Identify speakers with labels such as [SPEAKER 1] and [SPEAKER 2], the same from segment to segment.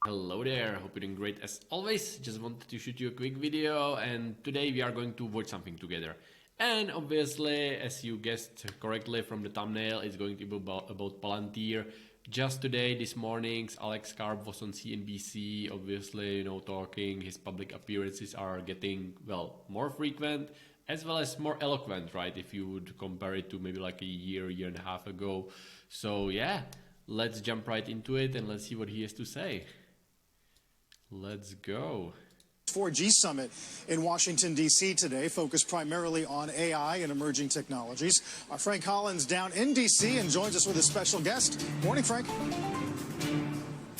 [SPEAKER 1] Hello there, hope you're doing great as always. Just wanted to shoot you a quick video, and today we are going to watch something together. And obviously, as you guessed correctly from the thumbnail, it's going to be about Palantir. Just today, this morning, Alex Karp was on CNBC, obviously, talking. His public appearances are getting, well, more frequent, as well as more eloquent, right? If you would compare it to maybe like a year and a half ago. So yeah, let's jump right into it and let's see what he has to say. Let's go.
[SPEAKER 2] 4G summit in Washington, D.C. today, focused primarily on AI and emerging technologies. Frank Collins down in D.C. and joins us with a special guest. Morning, Frank.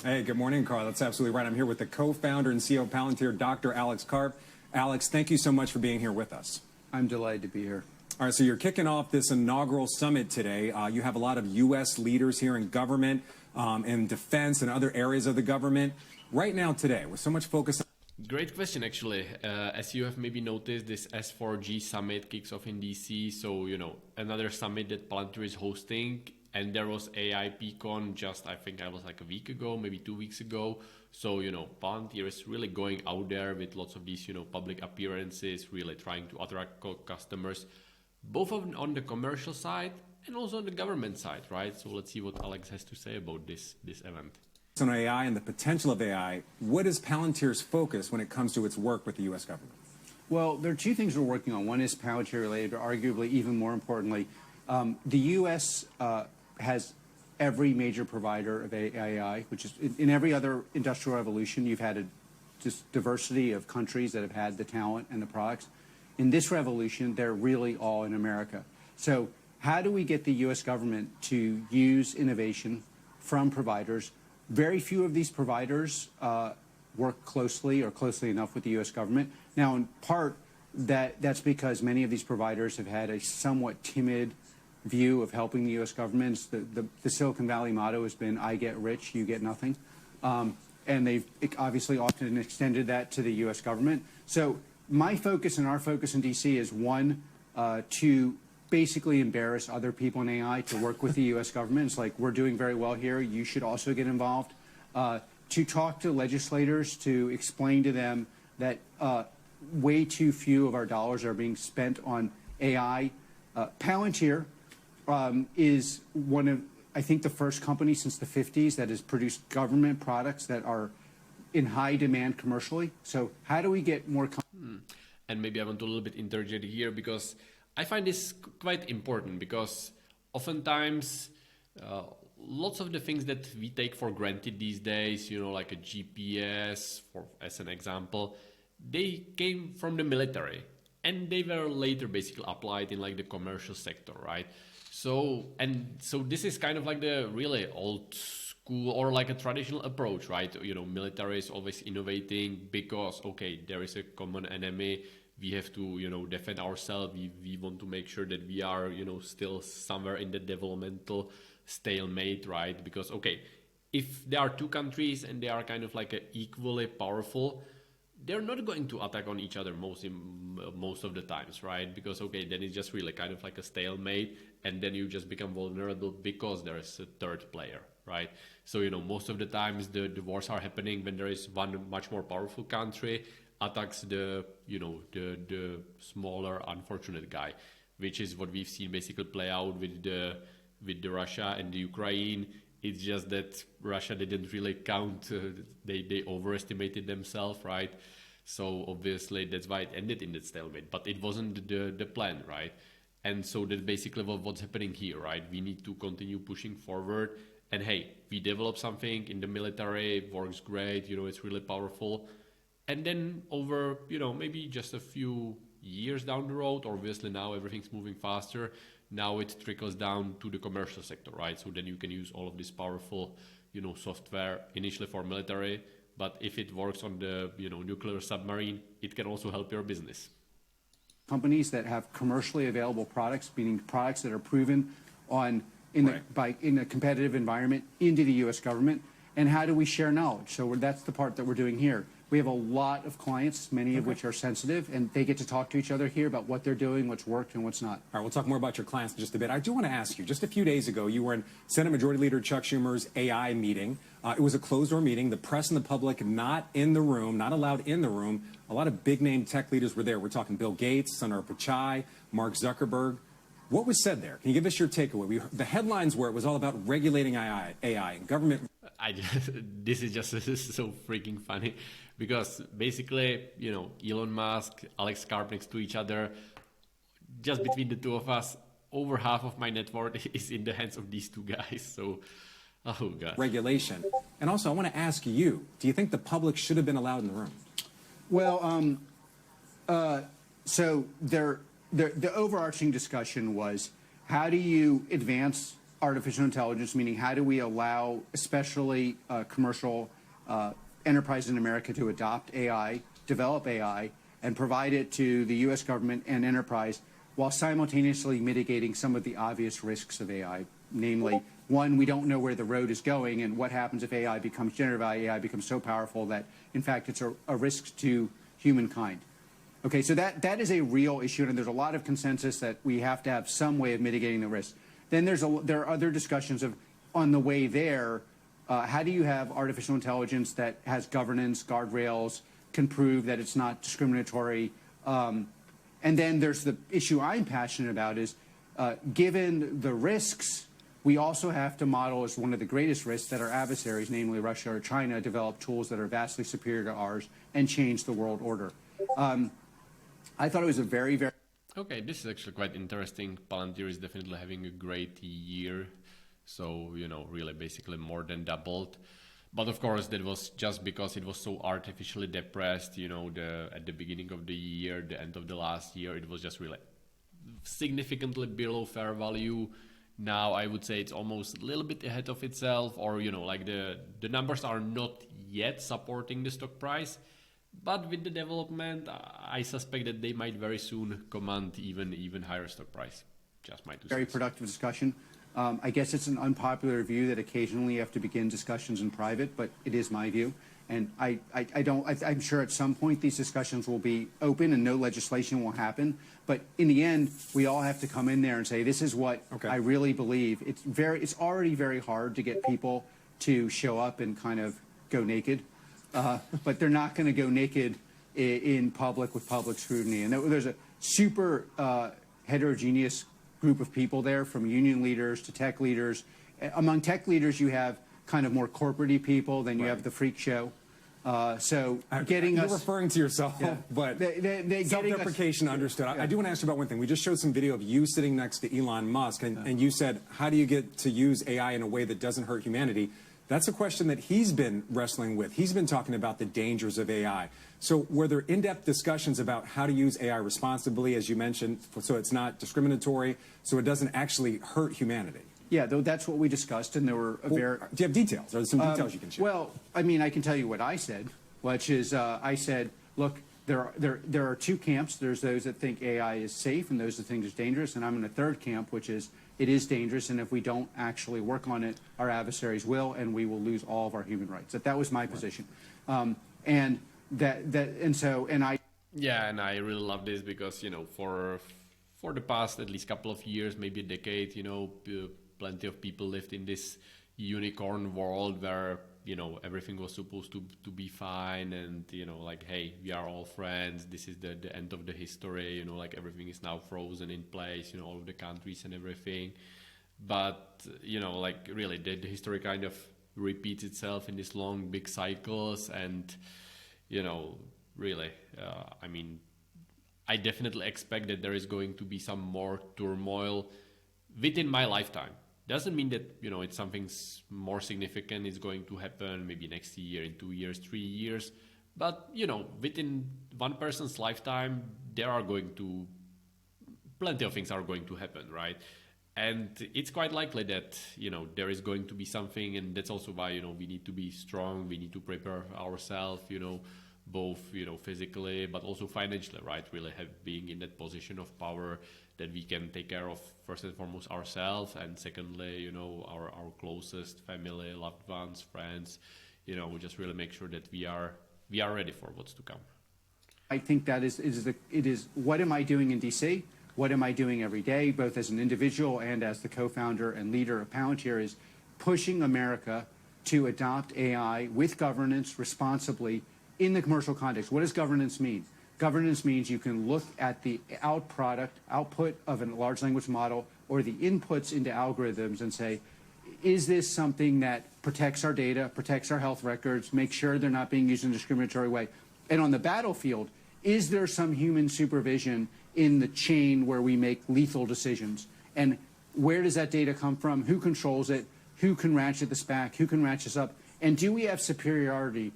[SPEAKER 3] Hey, good morning, Carl. That's absolutely right. I'm here with the co-founder and CEO of Palantir, Dr. Alex Karp. Alex, thank you so much for being here with us.
[SPEAKER 4] I'm delighted to be here.
[SPEAKER 3] All right, so you're kicking off this inaugural summit today. You have a lot of U.S. leaders here in government, in defense and other areas of the government. Right now today, with so much focus on...
[SPEAKER 1] Great question, actually. As you have maybe noticed, this S4G summit kicks off in DC. So, another summit that Palantir is hosting. And there was AI PCon just, I think I was like a week ago, maybe 2 weeks ago. So, Palantir is really going out there with lots of these, public appearances, really trying to attract customers, both on the commercial side and also on the government side, right? So let's see what Alex has to say about this event.
[SPEAKER 3] On AI and the potential of AI, what is Palantir's focus when it comes to its work with the U.S. government?
[SPEAKER 4] Well, there are two things we're working on. One is Palantir related, but arguably even more importantly, the U.S. Has every major provider of AI, which is in every other industrial revolution, you've had a just diversity of countries that have had the talent and the products. In this revolution, they're really all in America. So how do we get the U.S. government to use innovation from providers? Very few of these providers work closely or closely enough with the U.S. government. Now, in part, that's because many of these providers have had a somewhat timid view of helping the U.S. government. The Silicon Valley motto has been, I get rich, you get nothing. And they've obviously often extended that to the U.S. government. So my focus and our focus in D.C. is, one, to basically embarrass other people in AI to work with the U.S. government. It's like, we're doing very well here. You should also get involved. To talk to legislators, to explain to them that way too few of our dollars are being spent on AI. Palantir is one of, I think, the first company since the 50s that has produced government products that are in high demand commercially. So how do we get more...
[SPEAKER 1] And maybe I want to a little bit interject here, because I find this quite important, because oftentimes lots of the things that we take for granted these days, like a GPS, as an example, they came from the military and they were later basically applied in like the commercial sector, right? So this is kind of like the really old school or like a traditional approach, right? Military is always innovating because, okay, there is a common enemy. We have to, defend ourselves. We want to make sure that we are, still somewhere in the developmental stalemate, right? Because, okay, if there are two countries and they are kind of like equally powerful, they're not going to attack on each other most of the times, right? Because, okay, then it's just really kind of like a stalemate, and then you just become vulnerable because there is a third player, right? So, most of the times the wars are happening when there is one much more powerful country attacks the smaller unfortunate guy, which is what we've seen basically play out with the Russia and the Ukraine. It's just that Russia didn't really count. They overestimated themselves, right? So obviously that's why it ended in that stalemate. But it wasn't the plan, right? And so that's basically what's happening here, right? We need to continue pushing forward. And hey, we develop something in the military, it works great, it's really powerful. And then over, maybe just a few years down the road, obviously now everything's moving faster. Now it trickles down to the commercial sector, right? So then you can use all of this powerful, software initially for military. But if it works on the, nuclear submarine, it can also help your business.
[SPEAKER 4] Companies that have commercially available products, meaning products that are proven in a competitive environment into the U.S. government. And how do we share knowledge? So that's the part that we're doing here. We have a lot of clients, many of which are sensitive, and they get to talk to each other here about what they're doing, what's worked, and what's not.
[SPEAKER 3] All right, we'll talk more about your clients in just a bit. I do want to ask you, just a few days ago, you were in Senate Majority Leader Chuck Schumer's AI meeting. It was a closed-door meeting. The press and the public not in the room, not allowed in the room. A lot of big-name tech leaders were there. We're talking Bill Gates, Sundar Pichai, Mark Zuckerberg. What was said there? Can you give us your takeaway? The headlines were it was all about regulating AI and government.
[SPEAKER 1] This is just so freaking funny because basically, Elon Musk, Alex Karp next to each other, just between the two of us, over half of my net worth is in the hands of these two guys. So, oh God.
[SPEAKER 3] Regulation. And also, I want to ask you, do you think the public should have been allowed in the room?
[SPEAKER 4] Well, so the overarching discussion was how do you advance artificial intelligence, meaning how do we allow especially commercial enterprises in America to adopt AI, develop AI, and provide it to the U.S. government and enterprise while simultaneously mitigating some of the obvious risks of AI, namely, one, we don't know where the road is going and what happens if AI becomes generative AI becomes so powerful that, in fact, it's a risk to humankind. Okay, so that is a real issue, and there's a lot of consensus that we have to have some way of mitigating the risk. Then there are other discussions of, on the way there, how do you have artificial intelligence that has governance, guardrails, can prove that it's not discriminatory? And then there's the issue I'm passionate about is, given the risks, we also have to model as one of the greatest risks that our adversaries, namely Russia or China, develop tools that are vastly superior to ours and change the world order. I thought it was a very, very...
[SPEAKER 1] Okay, this is actually quite interesting. Palantir is definitely having a great year. So, really basically more than doubled. But of course, that was just because it was so artificially depressed, at the beginning of the year, the end of the last year, it was just really significantly below fair value. Now, I would say it's almost a little bit ahead of itself, or, the numbers are not yet supporting the stock price. But with the development, I suspect that they might very soon command even higher stock price. Just my 2 cents.
[SPEAKER 4] Very productive discussion. I guess it's an unpopular view that occasionally you have to begin discussions in private, but it is my view. And I'm sure at some point these discussions will be open and no legislation will happen. But in the end, we all have to come in there and say, this is what I really believe. It's already very hard to get people to show up and kind of go naked. But they're not going to go naked in public with public scrutiny. And there's a super heterogeneous group of people there, from union leaders to tech leaders. Among tech leaders, you have kind of more corporate-y people, then you have the freak show. So getting
[SPEAKER 3] You're referring to yourself, but self-deprecation understood. I do want to ask you about one thing. We just showed some video of you sitting next to Elon Musk, and you said, how do you get to use AI in a way that doesn't hurt humanity? That's a question that he's been wrestling with. He's been talking about the dangers of AI. So were there in-depth discussions about how to use AI responsibly, as you mentioned, so it's not discriminatory, so it doesn't actually hurt humanity?
[SPEAKER 4] Yeah, that's what we discussed, and there were
[SPEAKER 3] Do you have details? Are there some details you can share?
[SPEAKER 4] Well, I mean, I can tell you what I said, which is I said, look, there are two camps. There's those that think AI is safe and those that think it's dangerous, and I'm in a third camp, which is it is dangerous, and if we don't actually work on it, our adversaries will, and we will lose all of our human rights. That was my position, and I.
[SPEAKER 1] Yeah, and I really love this because for the past at least couple of years, maybe a decade, plenty of people lived in this unicorn world where everything was supposed to be fine, and hey, we are all friends, this is the end of the history, everything is now frozen in place, all of the countries and everything. But really the history kind of repeats itself in these long big cycles, and really I mean, I definitely expect that there is going to be some more turmoil within my lifetime. Doesn't mean that it's something more significant is going to happen maybe next year, in 2 years, 3 years, but within one person's lifetime plenty of things are going to happen, right? And it's quite likely that there is going to be something, and that's also why we need to be strong, we need to prepare ourselves, both physically but also financially, right? Really being in that position of power that we can take care of first and foremost ourselves, and secondly, our closest family, loved ones, friends, just really make sure that we are we are ready for what's to come.
[SPEAKER 4] I think that it is what am I doing in DC? What am I doing every day, both as an individual and as the co-founder and leader of Palantir, is pushing America to adopt AI with governance responsibly in the commercial context. What does governance mean? Governance means you can look at the output of a large language model or the inputs into algorithms and say, is this something that protects our data, protects our health records, make sure they're not being used in a discriminatory way? And on the battlefield, is there some human supervision in the chain where we make lethal decisions? And where does that data come from? Who controls it? Who can ratchet this back? Who can ratchet us up? And do we have superiority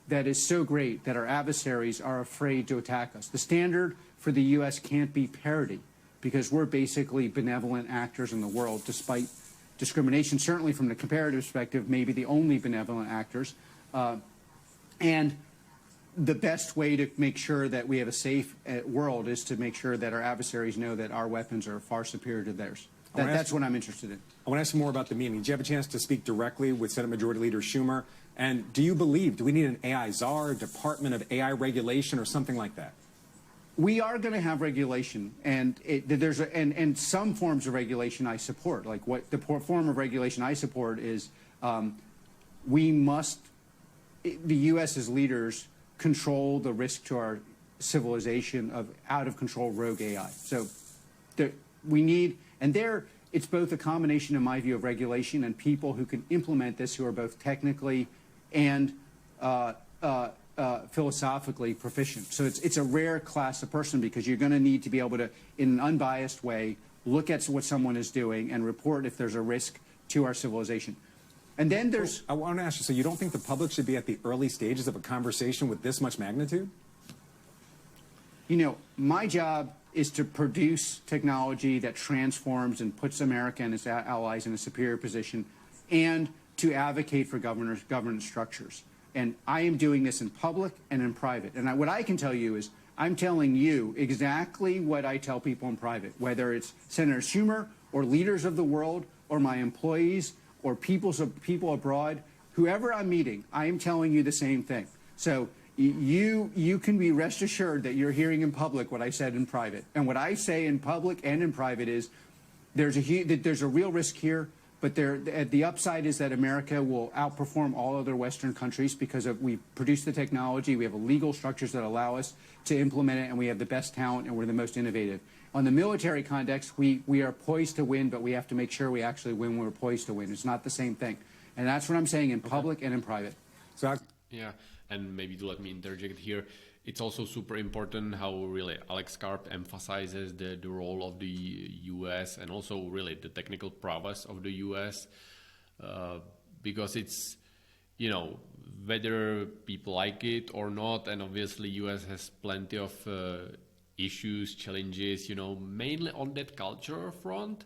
[SPEAKER 4] that is so great that our adversaries are afraid to attack us? The standard for the U.S. can't be parity, because we're basically benevolent actors in the world, despite discrimination, certainly from the comparative perspective, maybe the only benevolent actors. And the best way to make sure that we have a safe world is to make sure that our adversaries know that our weapons are far superior to theirs. That's what I'm interested in.
[SPEAKER 3] I want to ask you more about the meeting. Did you have a chance to speak directly with Senate Majority Leader Schumer? And do you we need an AI czar, Department of AI regulation, or something like that?
[SPEAKER 4] We are going to have regulation, and and some forms of regulation I support. Like what the form of regulation I support is we must, the U.S. as leaders, control the risk to our civilization of out-of-control rogue AI. So we need, and it's both a combination, in my view, of regulation and people who can implement this, who are both technically and philosophically proficient. So it's a rare class of person, because you're going to need to be able to, in an unbiased way, look at what someone is doing and report if there's a risk to our civilization. And then there's...
[SPEAKER 3] I want to ask you, so you don't think the public should be at the early stages of a conversation with this much magnitude?
[SPEAKER 4] You know, my job is to produce technology that transforms and puts America and its allies in a superior position, and to advocate for governance structures. And I am doing this in public and in private. And what I can tell you is I'm telling you exactly what I tell people in private, whether it's Senator Schumer or leaders of the world or my employees or people abroad, whoever I'm meeting, I am telling you the same thing. So you can be rest assured that you're hearing in public what I said in private. And what I say in public and in private is there's a real risk here, but the upside is that America will outperform all other Western countries because we produce the technology, we have legal structures that allow us to implement it, and we have the best talent, and we're the most innovative. On the military context, we are poised to win, but we have to make sure we actually win when we're poised to win. It's not the same thing. And that's what I'm saying in public and in private.
[SPEAKER 3] So
[SPEAKER 1] yeah, and maybe to let me interject here, it's also super important how really Alex Karp emphasizes the role of the U.S. and also really the technical prowess of the U.S. Because it's, you know, whether people like it or not, and obviously U.S. has plenty of issues, challenges, you know, mainly on that culture front,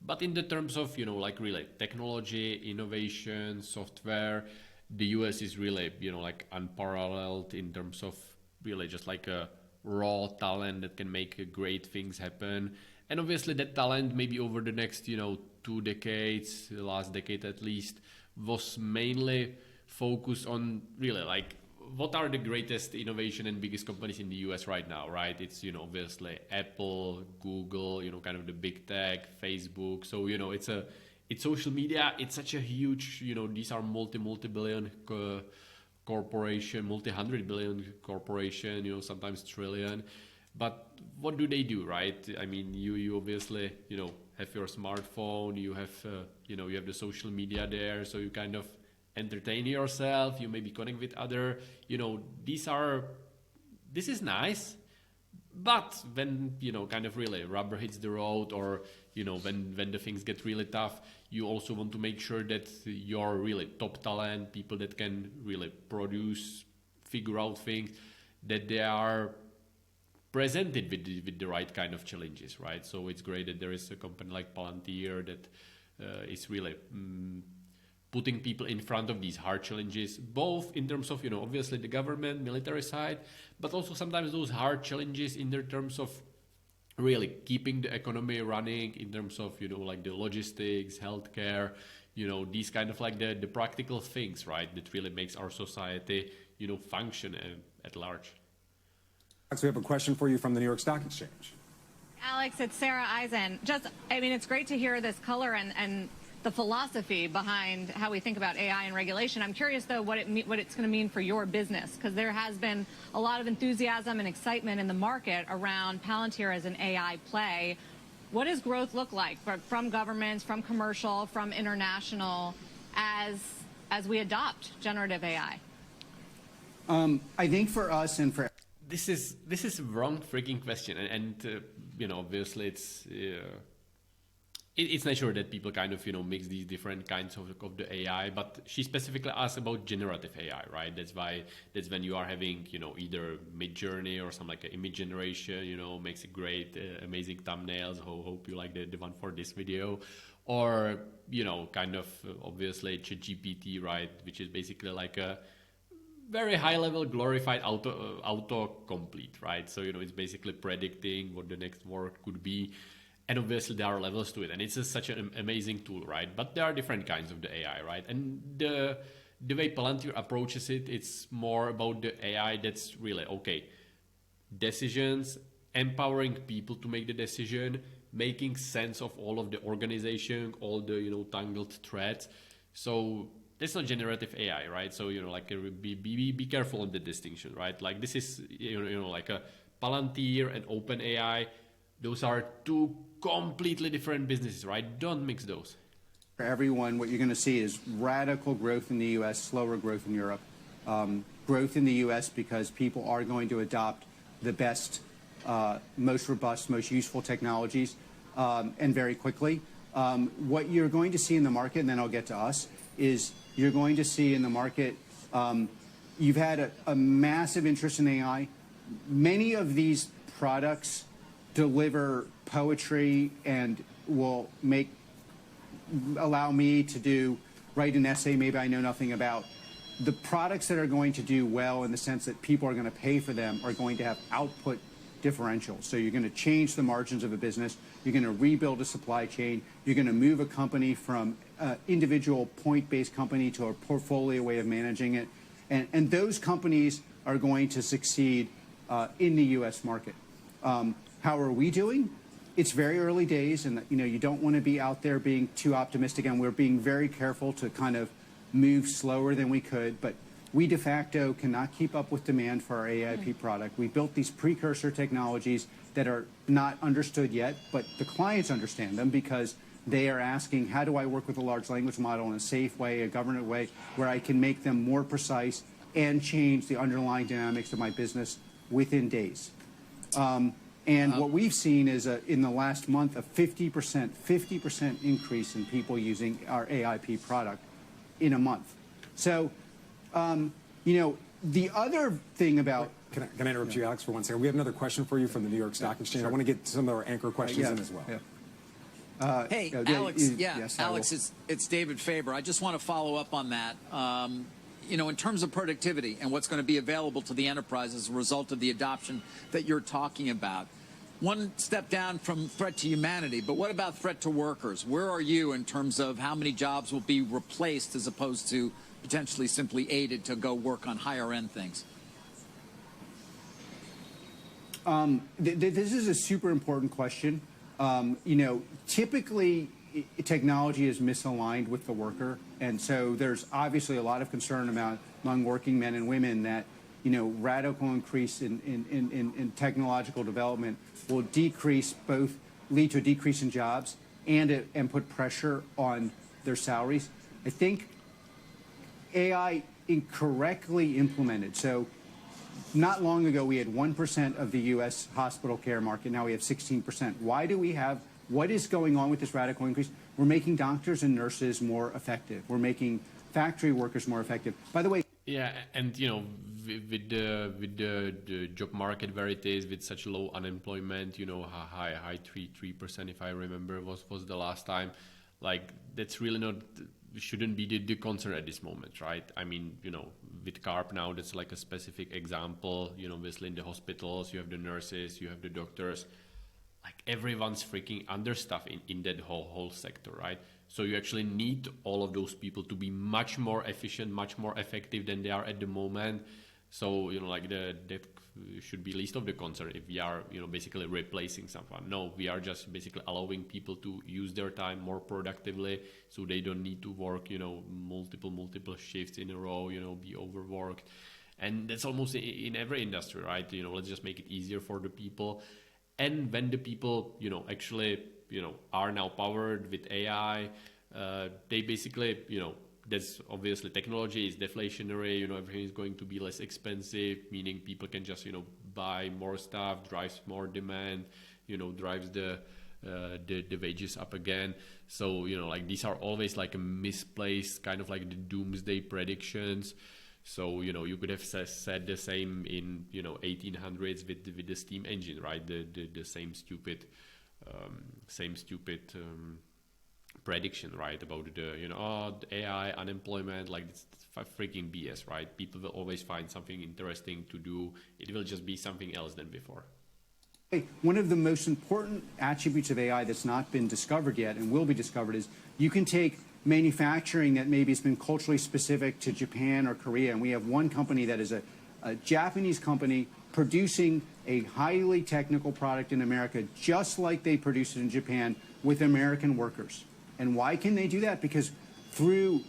[SPEAKER 1] but in the terms of, you know, like really technology, innovation, software, the US is really, you know, like unparalleled in terms of really just like a raw talent that can make great things happen. And obviously that talent maybe over the next, you know, 2 decades, the last decade at least, was mainly focused on really like what are the greatest innovation and biggest companies in the US right now, right? It's, you know, obviously Apple, Google, you know, kind of the big tech, Facebook. So, you know, it's social media. It's such a huge, you know, these are multi-billion corporation, multi-hundred billion corporation, you know, sometimes trillion. But what do they do, right? I mean, you obviously, you know, have your smartphone, you have, you know, you have the social media there. So you kind of entertain yourself, you maybe connect with other, you know, this is nice, but when, you know, kind of really rubber hits the road, or, you know, when the things get really tough, you also want to make sure that your really top talent, people that can really produce, figure out things, that they are presented with the right kind of challenges, right? So it's great that there is a company like Palantir that is really putting people in front of these hard challenges, both in terms of, you know, obviously the government, military side, but also sometimes those hard challenges in their terms of really keeping the economy running, in terms of, you know, like the logistics, healthcare, you know, these kind of like the practical things, right, that really makes our society, function at large.
[SPEAKER 3] So we have a question for you from the New York Stock Exchange.
[SPEAKER 5] Alex, it's Sarah Eisen. It's great to hear this color and the philosophy behind how we think about AI and regulation. I'm curious, though, what it's going to mean for your business, because there has been a lot of enthusiasm and excitement in the market around Palantir as an AI play. What does growth look like from governments, from commercial, from international, as we adopt generative AI?
[SPEAKER 4] I think for us and for
[SPEAKER 1] this is a wrong freaking question, and obviously it's natural that people kind of mix these different kinds of the AI, but she specifically asked about generative AI, right? That's when you are having either Mid-Journey or some like image generation, makes a great amazing thumbnails. Hope you like the one for this video, or kind of obviously ChatGPT, right, which is basically like a very high level glorified autocomplete, right? So it's basically predicting what the next word could be. And obviously there are levels to it, and it's such an amazing tool, right? But there are different kinds of the AI, right? And the way Palantir approaches it, it's more about the AI that's really, okay, decisions, empowering people to make the decision, making sense of all of the organization, all the, tangled threads. So that's not generative AI, right? So, be careful on the distinction, right? Like this is, like a Palantir and OpenAI. Those are two completely different businesses, right? Don't mix those.
[SPEAKER 4] For everyone, what you're going to see is radical growth in the U.S., slower growth in Europe. Growth in the U.S. because people are going to adopt the best, most robust, most useful technologies, and very quickly. What you're going to see in the market, and then I'll get to us, is you're going to see in the market, you've had a massive interest in AI. Many of these products deliver poetry and will allow me to write an essay maybe I know nothing about. The products that are going to do well in the sense that people are going to pay for them are going to have output differentials. So you're going to change the margins of a business. You're going to rebuild a supply chain. You're going to move a company from an individual point-based company to a portfolio way of managing it. And those companies are going to succeed in the U.S. market. How are we doing? It's very early days, and you don't want to be out there being too optimistic, and we're being very careful to kind of move slower than we could, but we de facto cannot keep up with demand for our AIP product. We built these precursor technologies that are not understood yet, but the clients understand them because they are asking, how do I work with a large language model in a safe way, a government way, where I can make them more precise and change the underlying dynamics of my business within days. And what we've seen is, in the last month, a 50% increase in people using our AIP product in a month. So, the other thing about...
[SPEAKER 3] Can I interrupt you, Alex, for 1 second? We have another question for you from the New York Stock Exchange. Sure. I want to get some of our anchor questions in as well.
[SPEAKER 6] Yeah. Hey, Alex. Yes, Alex, it's David Faber. I just want to follow up on that. In terms of productivity and what's going to be available to the enterprise as a result of the adoption that you're talking about. One step down from threat to humanity, but what about threat to workers? Where are you in terms of how many jobs will be replaced as opposed to potentially simply aided to go work on higher end things?
[SPEAKER 4] This is a super important question. Typically technology is misaligned with the worker, and so there's obviously a lot of concern among working men and women that radical increase in technological development will lead to a decrease in jobs and put pressure on their salaries. I think AI incorrectly implemented. So not long ago we had 1% of the U.S. hospital care market. Now we have 16%. Why do we have? What is going on with this radical increase? We're making doctors and nurses more effective. We're making factory workers more effective. By the way.
[SPEAKER 1] Yeah, and with the job market where it is, with such low unemployment, high 3% if I remember was the last time. Like that's really not shouldn't be the concern at this moment, right? I mean, with CARP now, that's like a specific example. Obviously in the hospitals, you have the nurses, you have the doctors. Like everyone's freaking understaffed in that whole sector, right? So you actually need all of those people to be much more efficient, much more effective than they are at the moment. So, like that should be least of the concern if we are, basically replacing someone. No, we are just basically allowing people to use their time more productively, so they don't need to work, multiple shifts in a row, be overworked. And that's almost in every industry, right? Let's just make it easier for the people. And when the people, actually, are now powered with AI, they basically, that's obviously technology is deflationary, everything is going to be less expensive, meaning people can just, buy more stuff, drives more demand, drives the wages up again. So, like these are always like a misplaced kind of like the doomsday predictions. So, you could have said the same in, 1800s with the steam engine, right? The same stupid prediction, right, about the AI, unemployment, like it's freaking BS, right? People will always find something interesting to do. It will just be something else than before.
[SPEAKER 4] Hey, one of the most important attributes of AI that's not been discovered yet and will be discovered is you can take manufacturing that maybe has been culturally specific to Japan or Korea, and we have one company that is a Japanese company producing a highly technical product in America just like they produce it in Japan with American workers. And why can they do that? Because through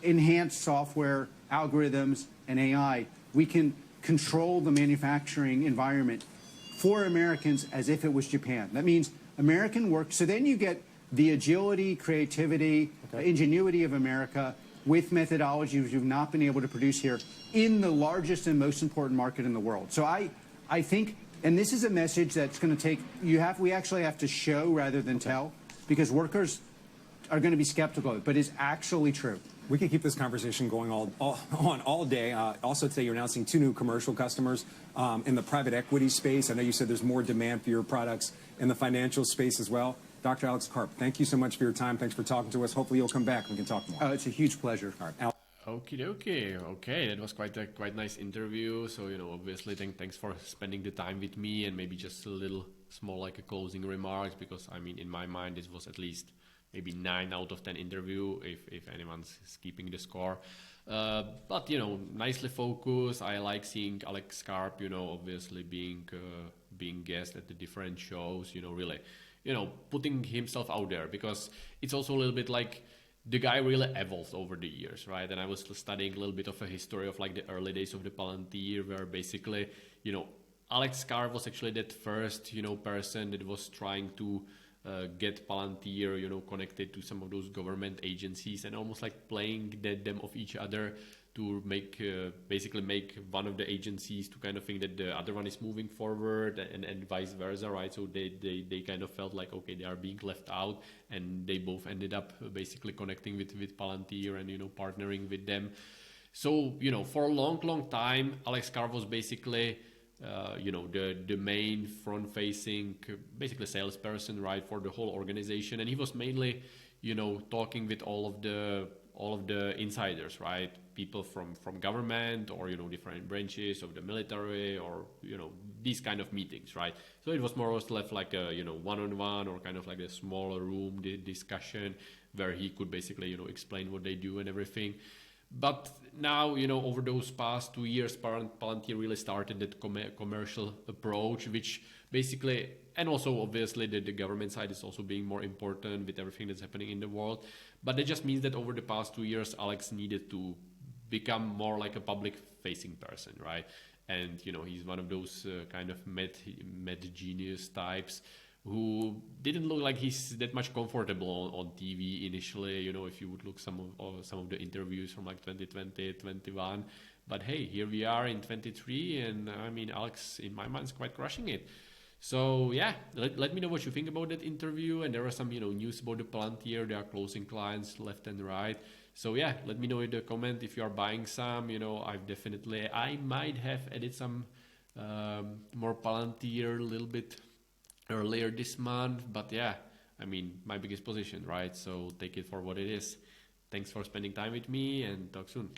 [SPEAKER 4] enhanced software, algorithms, and AI, we can control the manufacturing environment for Americans as if it was Japan. That means American work. So then you get the agility, creativity, ingenuity of America with methodologies which you've not been able to produce here in the largest and most important market in the world. So I think, and this is a message that's going to take, we actually have to show rather than tell, because workers are going to be skeptical of it, but it's actually true.
[SPEAKER 3] We could keep this conversation going all day. Also today, you're announcing 2 new commercial customers in the private equity space. I know you said there's more demand for your products in the financial space as well. Dr. Alex Karp, thank you so much for your time. Thanks for talking to us. Hopefully you'll come back and we can talk more.
[SPEAKER 4] It's a huge pleasure.
[SPEAKER 3] All right.
[SPEAKER 1] Okie dokie. Okay, that was quite nice interview. So, obviously thanks for spending the time with me, and maybe just a little small like a closing remarks, because I mean, in my mind, this was at least maybe 9 out of 10 interview if anyone's keeping the score. But nicely focused. I like seeing Alex Karp, obviously being guest at the different shows, really, putting himself out there, because it's also a little bit like the guy really evolved over the years, right? And I was studying a little bit of a history of like the early days of the Palantir, where basically, Alex Karp was actually that first, person that was trying to get Palantir, connected to some of those government agencies, and almost like playing them of each other to basically make one of the agencies to kind of think that the other one is moving forward, and vice versa, right? So they kind of felt like, okay, they are being left out, and they both ended up basically connecting with Palantir and, partnering with them. So, for a long time, Alex Karp was basically the main front-facing, basically salesperson, right, for the whole organization, and he was mainly, talking with all of the insiders, right, people from government or different branches of the military, or these kind of meetings, right. So it was more or less like a one-on-one, or kind of like a smaller room discussion where he could basically explain what they do and everything. But now, over those past 2 years, Palantir really started that commercial approach, which basically, and also obviously the government side is also being more important with everything that's happening in the world. But it just means that over the past 2 years, Alex needed to become more like a public-facing person, right? And, he's one of those kind of mad genius types who didn't look like he's that much comfortable on TV initially, if you would look some of the interviews from like 2020, 21. But hey, here we are in 23, and I mean, Alex, in my mind, is quite crushing it. So yeah, let me know what you think about that interview. And there are some, news about the Palantir. They are closing clients left and right. So yeah, let me know in the comment if you are buying some. I might have added some more Palantir a little bit earlier this month, but yeah, I mean, my biggest position, right? So take it for what it is. Thanks for spending time with me, and talk soon.